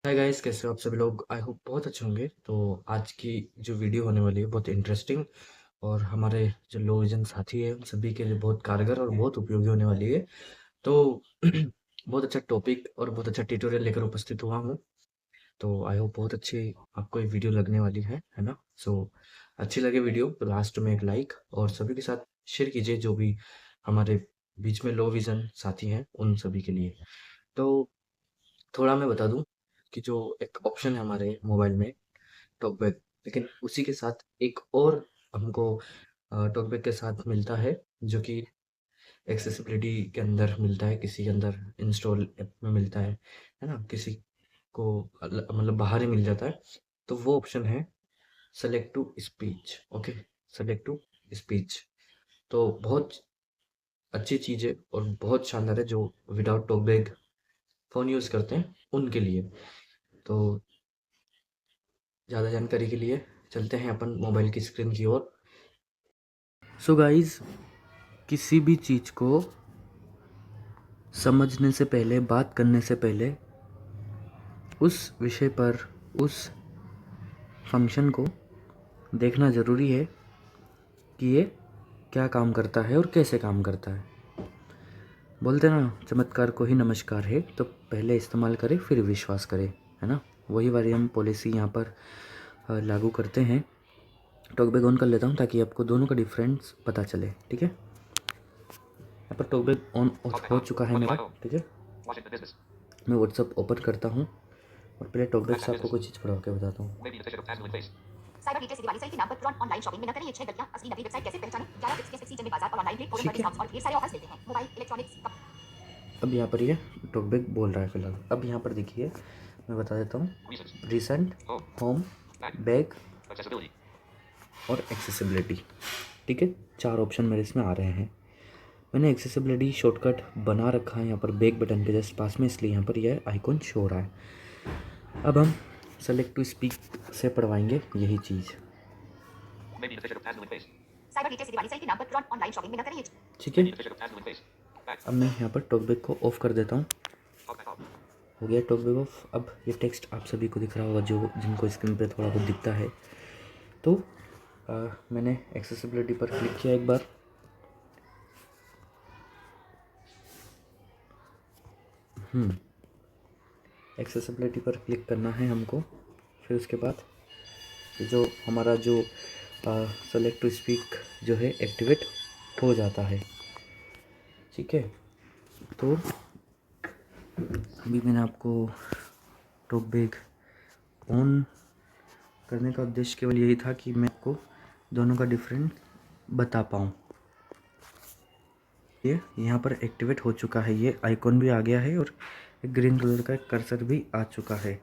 Hi guys, कैसे हो आप सभी लोग। आई होप बहुत अच्छे होंगे। तो आज की जो वीडियो होने वाली है बहुत इंटरेस्टिंग और हमारे जो लो विजन साथी है उन सभी के लिए बहुत कारगर और बहुत उपयोगी होने वाली है। तो बहुत अच्छा टॉपिक और बहुत अच्छा ट्यूटोरियल लेकर उपस्थित हुआ हूँ। तो आई होप बहुत अच्छी आपको ये वीडियो लगने वाली है ना। सो अच्छी लगे वीडियो तो लास्ट में एक लाइक और सभी के साथ शेयर कीजिए, जो भी हमारे बीच में लो विजन साथी हैं उन सभी के लिए। तो थोड़ा मैं बता दूं कि जो एक ऑप्शन है हमारे मोबाइल में टॉकबैक, लेकिन उसी के साथ एक और हमको टॉकबैक के साथ मिलता है, जो कि एक्सेसिबिलिटी के अंदर मिलता है, किसी के अंदर इंस्टॉल ऐप में मिलता है ना, किसी को मतलब बाहर ही मिल जाता है। तो वो ऑप्शन है select to speech. Okay, select to speech तो बहुत अच्छी चीज़ है और बहुत शानदार है जो विदाउट टॉकबैक फ़ोन यूज़ करते हैं उनके लिए। तो ज़्यादा जानकारी के लिए चलते हैं अपन मोबाइल की स्क्रीन की ओर। सो गाइस, किसी भी चीज़ को समझने से पहले, बात करने से पहले उस विषय पर, उस फंक्शन को देखना ज़रूरी है कि ये क्या काम करता है और कैसे काम करता है। बोलते ना, चमत्कार को ही नमस्कार है, तो पहले इस्तेमाल करें फिर विश्वास करें, है ना। वही वाली हम पॉलिसी यहाँ पर लागू करते हैं। टॉकबैक ऑन कर लेता हूँ ताकि आपको दोनों का डिफरेंस पता चले, ठीक है। यहाँ पर टॉकबैक ऑन हो चुका है मेरा, ठीक है। मैं व्हाट्सअप ओपन करता हूँ और पहले टॉकबैक से आपको कोई चीज़ पढ़ा के बताता हूँ। साइबर रिटेल से दिवाली सेल के नाम पर तुरंत ऑनलाइन शॉपिंग में न करें ये 6 गलतियां असली नकली वेबसाइट कैसे पहचानें 11 टिप्स के सेक्सी जंगली बाजार और ऑनलाइन प्लेटफॉर्म पर ठीक है, डिस्काउंट्स और ढेर सारे ऑफर्स देते हैं मोबाइल इलेक्ट्रॉनिक्स अब यहाँ पर ये टॉकबैक बोल रहा है फिलहाल। अब यहाँ पर देखिए, मैं बता देता हूँ। रिसेंट, होम, बैक और एक्सेसिबिलिटी, ठीक है। 4 ऑप्शन मेरे इसमें आ रहे हैं। मैंने एक्सेसिबिलिटी शॉर्टकट बना रखा है यहाँ पर बैक बटन के जस्ट पास में, इसलिए यहाँ पर यह आइकॉन शो हो रहा है। अब हम सेलेक्ट टू स्पीक से पढ़वाएंगे यही चीज़, साइबर रिटेल से दिवाली सेल के नाम पर तुरंत ऑनलाइन शॉपिंग में न करें ये ठीक है। अब मैं यहाँ पर टॉकबैक को ऑफ कर देता हूँ। हो गया टॉकबैक ऑफ। अब ये टेक्स्ट आप सभी को दिख रहा होगा, जो जिनको स्क्रीन पे थोड़ा बहुत दिखता है। तो मैंने एक्सेसिबिलिटी पर क्लिक किया एक बार। एक्सेसिबिलिटी पर क्लिक करना है हमको। फिर उसके बाद जो हमारा जो सेलेक्ट टू स्पीक जो है एक्टिवेट हो जाता है, ठीक है। तो अभी मैंने आपको टॉकबैक ऑन करने का उद्देश्य केवल यही था कि मैं आपको दोनों का डिफरेंट बता पाऊँ। ये यहाँ पर एक्टिवेट हो चुका है, ये आइकॉन भी आ गया है और एक ग्रीन कलर का एक कर्सर भी आ चुका है।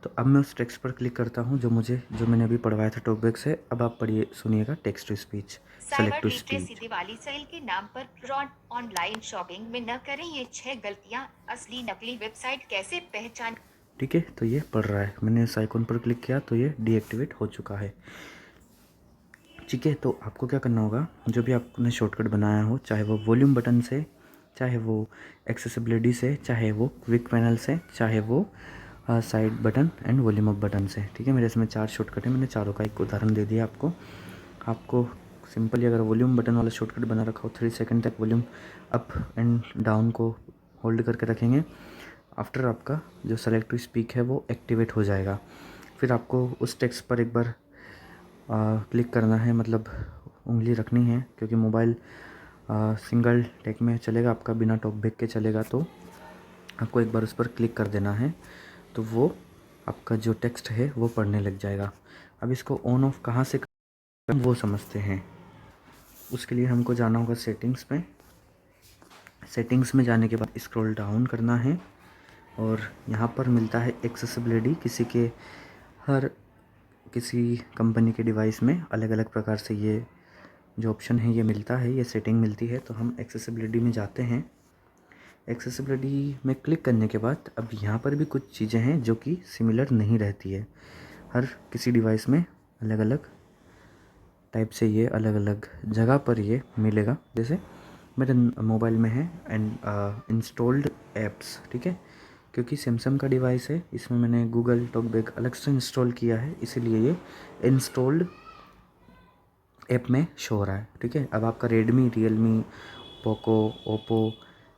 तो अब मैं उस टेक्स्ट पर क्लिक करता हूँ जो मैंने अभी पढ़वाया था टॉकबैक से। अब आप पढ़िए, सुनिएगा। Text to speech, select cyber to retail से स्पीच, दिवाली सेल के नाम पर तुरंत ऑनलाइन शॉपिंग में न करें ये 6 गलतियां असली नकली वेबसाइट कैसे पहचान ठीक है। तो ये पढ़ रहा है, मैंने इस आइकॉन पर क्लिक किया तो ये डीएक्टिवेट हो चुका है, ठीक है। तो आपको क्या करना होगा, जो भी आपने शॉर्टकट बनाया हो, चाहे वो वॉल्यूम बटन से, चाहे वो एक्सेसिबिलिटी से, चाहे वो क्विक पैनल से, चाहे वो side button and volume up button से, ठीक है। मेरे इसमें 4 शॉर्टकट है, मैंने चारों का एक उदाहरण दे दिया आपको। आपको सिंपली अगर वॉल्यूम बटन वाला शॉर्टकट बना रखा हो, 3 सेकंड तक वॉल्यूम अप एंड डाउन को होल्ड करके रखेंगे। आफ्टर आपका जो सेलेक्ट टू स्पीक है वो एक्टिवेट हो जाएगा। फिर आपको उस टेक्स्ट पर एक बार क्लिक करना है, मतलब उंगली रखनी है, क्योंकि मोबाइल सिंगल टेक में चलेगा आपका, बिना टॉकबैक के चलेगा। तो आपको एक बार उस पर क्लिक कर देना है, तो वो आपका जो टेक्स्ट है वो पढ़ने लग जाएगा। अब इसको ऑन ऑफ कहाँ से करें वो समझते हैं। उसके लिए हमको जाना होगा सेटिंग्स में। सेटिंग्स में जाने के बाद स्क्रॉल डाउन करना है और यहाँ पर मिलता है एक्सेसिबिलिटी। किसी कंपनी के डिवाइस में अलग अलग प्रकार से ये जो ऑप्शन है ये मिलता है, ये सेटिंग मिलती है। तो हम एक्सेसिबिलिटी में जाते हैं। एक्सेसिबिलिटी में क्लिक करने के बाद अब यहाँ पर भी कुछ चीज़ें हैं जो कि सिमिलर नहीं रहती है। हर किसी डिवाइस में अलग अलग टाइप से ये अलग अलग जगह पर ये मिलेगा। जैसे मेरे मोबाइल में है एंड इंस्टॉल्ड ऐप्स, ठीक है। क्योंकि सैमसंग का डिवाइस है, इसमें मैंने गूगल टॉकबैक अलग से इंस्टॉल किया है, इसीलिए ये इंस्टॉल्ड ऐप में शो हो रहा है। ठीक है, अब आपका रेडमी, रियलमी, पोको, ओप्पो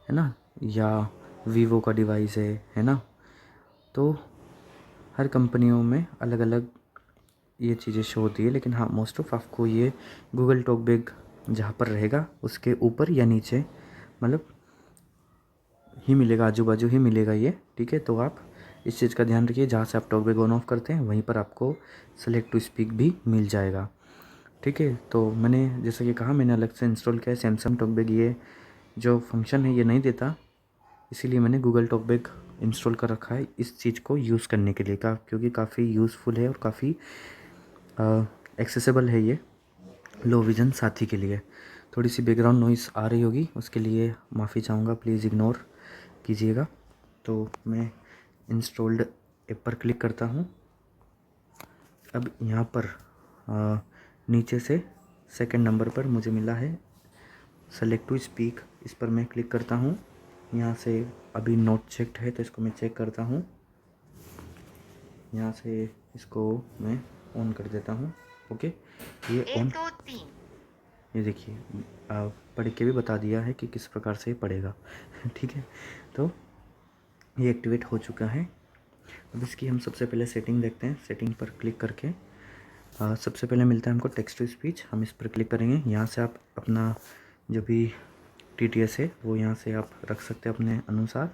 है ना, या वीवो का डिवाइस है ना, तो हर कंपनियों में अलग अलग ये चीज़ें शो होती है। लेकिन हाँ, मोस्ट ऑफ आपको ये गूगल टॉकबैक जहाँ पर रहेगा उसके ऊपर या नीचे मतलब ही मिलेगा, आजू बाजू ही मिलेगा ये। ठीक है, तो आप इस चीज़ का ध्यान रखिए, जहाँ से आप टॉकबैक ऑन ऑफ करते हैं वहीं पर आपको सेलेक्ट टू स्पीक भी मिल जाएगा। ठीक है, तो मैंने जैसा कि कहा, मैंने अलग से इंस्टॉल किया है सैमसंग टॉकबैक। ये जो फंक्शन है ये नहीं देता, इसीलिए मैंने गूगल टॉकबैक इंस्टॉल कर रखा है इस चीज़ को यूज़ करने के लिए, क्योंकि काफ़ी यूज़फुल है और काफ़ी एक्सेसिबल है ये लो विज़न साथी के लिए। थोड़ी सी बैकग्राउंड नॉइज़ आ रही होगी, उसके लिए माफ़ी चाहूँगा, प्लीज़ इग्नोर कीजिएगा। तो मैं इंस्टॉल्ड ऐप पर क्लिक करता हूँ। अब यहाँ पर नीचे से सेकंड नंबर पर मुझे मिला है सेलेक्ट टू स्पीक, इस पर मैं क्लिक करता हूँ। यहाँ से अभी नोट चेक्ड है तो इसको मैं चेक करता हूँ। यहाँ से इसको मैं ऑन कर देता हूँ। ओके, ये ऑन, 1 2 3 ये देखिए पढ़ के भी बता दिया है कि किस प्रकार से ये पढ़ेगा। ठीक है, तो ये एक्टिवेट हो चुका है। अब इसकी हम सबसे पहले सेटिंग देखते हैं। सेटिंग पर क्लिक करके सबसे पहले मिलता है हमको टेक्स्ट टू स्पीच, हम इस पर क्लिक करेंगे। यहाँ से आप अपना जो भी TTS है वो यहाँ से आप रख सकते हैं अपने अनुसार।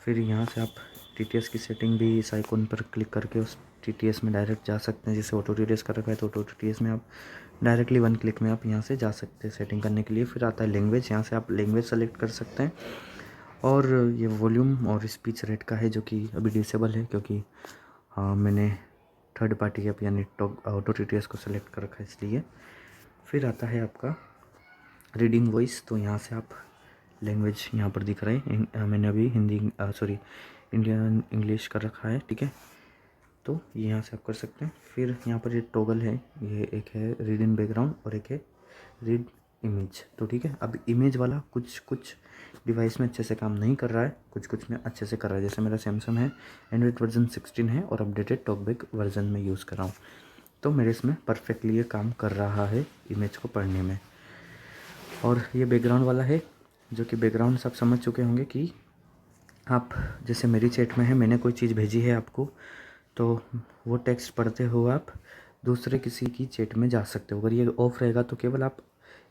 फिर यहाँ से आप TTS की सेटिंग भी इस आइकॉन पर क्लिक करके उस TTS में डायरेक्ट जा सकते हैं। जैसे ऑटो TTS कर रखा है तो ऑटो TTS में आप डायरेक्टली 1 क्लिक में आप यहाँ से जा सकते हैं सेटिंग करने के लिए। फिर आता है लैंग्वेज, यहाँ से आप लैंग्वेज सेलेक्ट कर सकते हैं। और ये वॉल्यूम और स्पीच रेट का है, जो कि अभी डिसेबल है क्योंकि मैंने थर्ड पार्टी ऐप यानी ऑटो TTS को सेलेक्ट कर रखा है इसलिए। फिर आता है आपका रीडिंग वॉइस, तो यहाँ से आप लैंग्वेज यहाँ पर दिख रहा है, मैंने अभी हिंदी इंडियन इंग्लिश कर रखा है। ठीक है, तो ये यहाँ से आप कर सकते हैं। फिर यहाँ पर ये टॉगल है, ये एक है रीड इन बैकग्राउंड और एक है रीड इमेज। तो ठीक है, अब इमेज वाला कुछ डिवाइस में अच्छे से काम नहीं कर रहा है, कुछ में अच्छे से कर रहा है। जैसे मेरा सैमसंग है, एंड्रॉइड वर्जन 16 है और अपडेटेड टॉकबैक वर्जन में यूज़ कर रहा हूँ, तो मेरे इसमें परफेक्टली ये काम कर रहा है इमेज को पढ़ने में। और ये बैकग्राउंड वाला है, जो कि बैकग्राउंड सब समझ चुके होंगे कि आप जैसे मेरी चैट में है, मैंने कोई चीज़ भेजी है आपको, तो वो टेक्स्ट पढ़ते हो आप दूसरे किसी की चैट में जा सकते हो। अगर ये ऑफ रहेगा तो केवल आप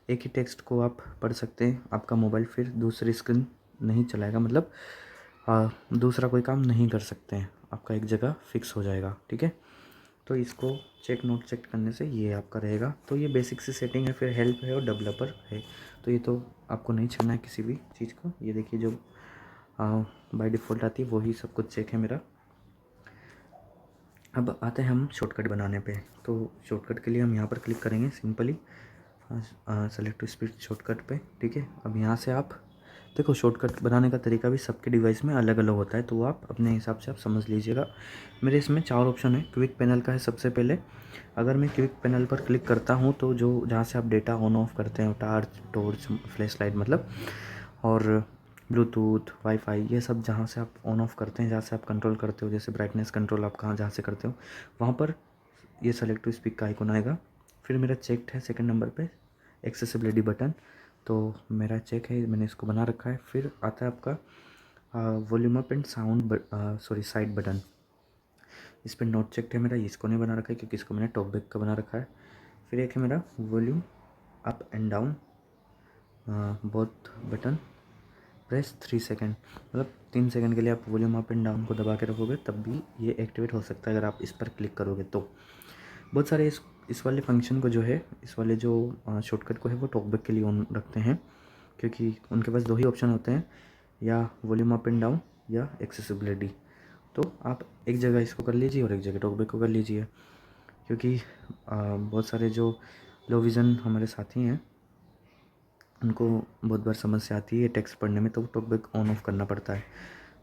एक ही टेक्स्ट को आप पढ़ सकते हैं, आपका मोबाइल फिर दूसरी स्क्रीन नहीं चलाएगा, मतलब दूसरा कोई काम नहीं कर सकते हैं, आपका एक जगह फिक्स हो जाएगा। ठीक है, तो इसको चेक नोट चेक करने से ये आपका रहेगा। तो ये बेसिक सी सेटिंग है। फिर हेल्प है और डेवलपर है, तो ये तो आपको नहीं छेड़ना है किसी भी चीज़ को। ये देखिए जो बाय डिफ़ॉल्ट आती है वही सब कुछ चेक है मेरा। अब आते हैं हम शॉर्टकट बनाने पे। तो शॉर्टकट के लिए हम यहाँ पर क्लिक करेंगे simply select to speed shortcut पे। ठीक है, अब यहाँ से आप देखो, शॉर्टकट बनाने का तरीका भी सबके डिवाइस में अलग अलग होता है, तो आप अपने हिसाब से आप समझ लीजिएगा। मेरे इसमें 4 ऑप्शन है। क्विक पैनल का है सबसे पहले। अगर मैं क्विक पैनल पर क्लिक करता हूँ तो जो जहाँ से आप डेटा ऑन ऑफ करते हैं, टॉर्च, फ्लैश लाइट मतलब, और ब्लूटूथ, वाईफाई, ये सब जहाँ से आप ऑन ऑफ करते हैं, जहाँ से आप कंट्रोल करते हो, जैसे ब्राइटनेस कंट्रोल आप जहाँ से करते हो, वहाँ पर ये सेलेक्ट टू स्पीक का आइकॉन आएगा। फिर मेरा चेक्ड है सेकंड नंबर पे एक्सेसिबिलिटी बटन, तो मेरा चेक है, मैंने इसको बना रखा है। फिर आता है आपका volume up and sound side button, इस पर नोट चेक है मेरा, इसको नहीं बना रखा है क्योंकि इसको मैंने टॉकबैक का बना रखा है। फिर एक है मेरा volume up and down both button, press 3 second, मतलब 3 सेकेंड के लिए आप वॉल्यूम अप एंड डाउन को दबा के रखोगे तब भी ये एक्टिवेट हो सकता है अगर आप इस पर क्लिक करोगे तो। बहुत सारे इस वाले फंक्शन को जो है, इस वाले जो शॉर्टकट को है वो टॉकबैक के लिए ऑन रखते हैं, क्योंकि उनके पास 2 ही ऑप्शन होते हैं, या वॉल्यूम अप एंड डाउन या एक्सेसिबिलिटी। तो आप एक जगह इसको कर लीजिए और एक जगह टॉकबैक को कर लीजिए, क्योंकि बहुत सारे जो लो विज़न हमारे साथी हैं उनको बहुत बार समस्या आती है टेक्स्ट पढ़ने में, तो टॉकबैक ऑन ऑफ करना पड़ता है।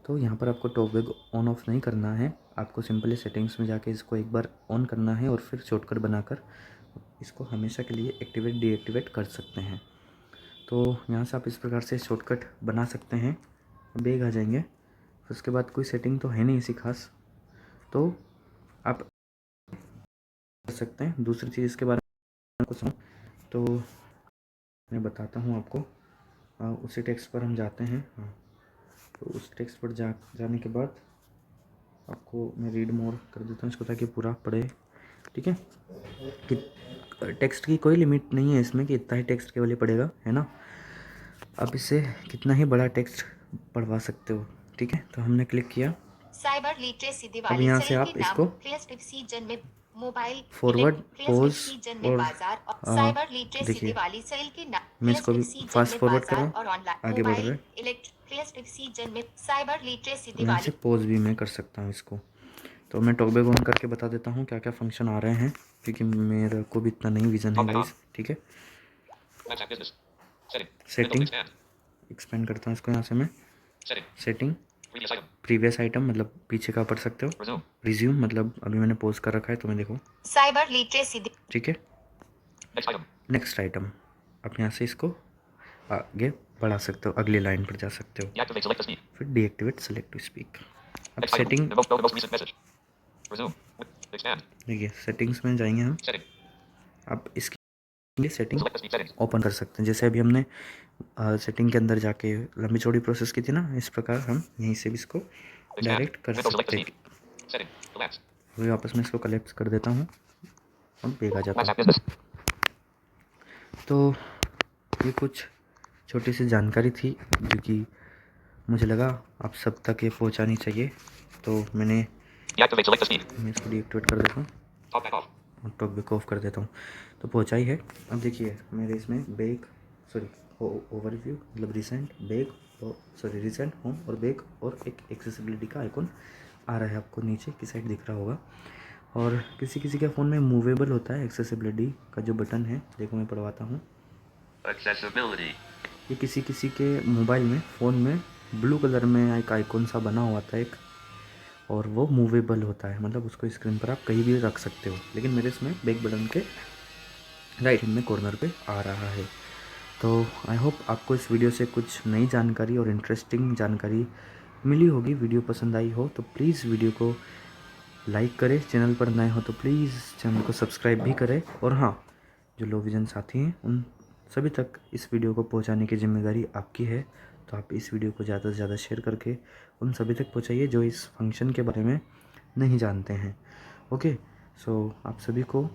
तो यहाँ पर आपको टॉकबैक ऑन ऑफ नहीं करना है, आपको सिंपली सेटिंग्स में जाके इसको एक बार ऑन करना है और फिर शॉर्टकट बनाकर इसको हमेशा के लिए एक्टिवेट डीएक्टिवेट कर सकते हैं। तो यहाँ से आप इस प्रकार से शॉर्टकट बना सकते हैं। बैग आ जाएंगे, उसके बाद कोई सेटिंग तो है नहीं ऐसी खास, तो आप कर सकते हैं। दूसरी चीज़ इसके बारे में कुछ तो मैं बताता हूँ आपको। उसी टेक्स्ट पर हम जाते हैं। हाँ, तो उस टेक्स्ट पर जाने के बाद आपको मैं रीड मोर कर देता हूँ इसको ताकि पूरा पढ़े। ठीक है, कि टेक्स्ट की कोई लिमिट नहीं है इसमें कि इतना ही टेक्स्ट केवल ही पढ़ेगा, है ना। आप इससे कितना ही बड़ा टेक्स्ट पढ़वा सकते हो। ठीक है, तो हमने क्लिक किया। साइबर लिटरेसी अब दिवाली यहाँ से सेल के आप नाम इसको फेस्टिव सीजन में mobile forward, festive pause season में और बाजार और साइबर लिटरेसी देखिए दिवाली सेल के नाम मैं इसको फेस्टिव भी सीजन फास्ट में फॉरवर्ड कर रहा बाजार हूँ, और ऑनलाइन आगे बढ़ मोबाइल रहे। फेस्टिव सीजन में साइबर लिटरेसी और यहाँ से दिवाली। पॉज भी मैं कर सकता हूँ इसको। तो मैं टॉकबैक ऑन करके बता देता हूँ क्या क्या फंक्शन आ रहे हैं, क्योंकि मेरे को भी इतना नहीं विजन है गाइस। ठीक है, सेटिंग एक्सपेंड करता हूँ इसको यहाँ से मैं। सेटिंग प्रीवियस आइटम मतलब पीछे का पढ़ सकते हो। रिज्यूम मतलब अभी मैंने पोज कर रखा है तो मैं देखो। साइबर लिटरेसी ठीक है, नेक्स्ट आइटम आप यहाँ से इसको आगे बढ़ा सकते हो, अगली लाइन पर जा सकते हो। फिर डीएक्टिवेट सेलेक्ट टू स्पीक। अब सेटिंग देखिए, सेटिंग्स में जाएंगे हम। आप इसकी सेटिंग ओपन कर सकते हैं, जैसे अभी हमने सेटिंग के अंदर जाके लंबी चौड़ी प्रोसेस की थी ना, इस प्रकार हम यहीं से भी इसको डायरेक्ट कर सकते हैं। वही वापस मैं इसको कलेक्ट कर देता हूँ और बैग आ जाता हूँ। तो ये कुछ छोटी सी जानकारी थी जो कि मुझे लगा आप सब तक ये पहुँचानी चाहिए, तो मैं इसको डीएक्टिवेट कर देता हूँ और टॉकबैक ऑफ कर देता हूँ। तो पहुँचाई है। अब देखिए मेरे इसमें बैग सॉरी ओवरव्यू मतलब रिसेंट बैग और सॉरी रिसेंट होम और बैग और एक एक्सेसिबिलिटी का आइकॉन आ रहा है, आपको नीचे की साइड दिख रहा होगा। और किसी किसी के फ़ोन में मूवेबल होता है एक्सेसिबिलिटी का जो बटन है, देखो मैं पढ़वाता हूँ। Accessibility. ये किसी किसी के मोबाइल में फ़ोन में ब्लू कलर में एक आइकॉन सा बना हुआ था एक, और वो मूवेबल होता है, मतलब उसको स्क्रीन पर आप कहीं भी रख सकते हो। लेकिन मेरे इसमें बैक बटन के राइट हैंड में कॉर्नर पे आ रहा है। तो आई होप आपको इस वीडियो से कुछ नई जानकारी और इंटरेस्टिंग जानकारी मिली होगी। वीडियो पसंद आई हो तो प्लीज़ वीडियो को लाइक करें, चैनल पर नए हो तो प्लीज़ चैनल को सब्सक्राइब भी करें। और हाँ, जो लो विजन साथी हैं उन सभी तक इस वीडियो को पहुंचाने की जिम्मेदारी आपकी है। तो आप इस वीडियो को ज़्यादा से ज़्यादा शेयर करके उन सभी तक पहुंचाइए जो इस फंक्शन के बारे में नहीं जानते हैं। ओके, सो आप सभी को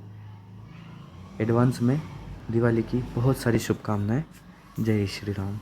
एडवांस में दिवाली की बहुत सारी शुभकामनाएं। जय श्री राम।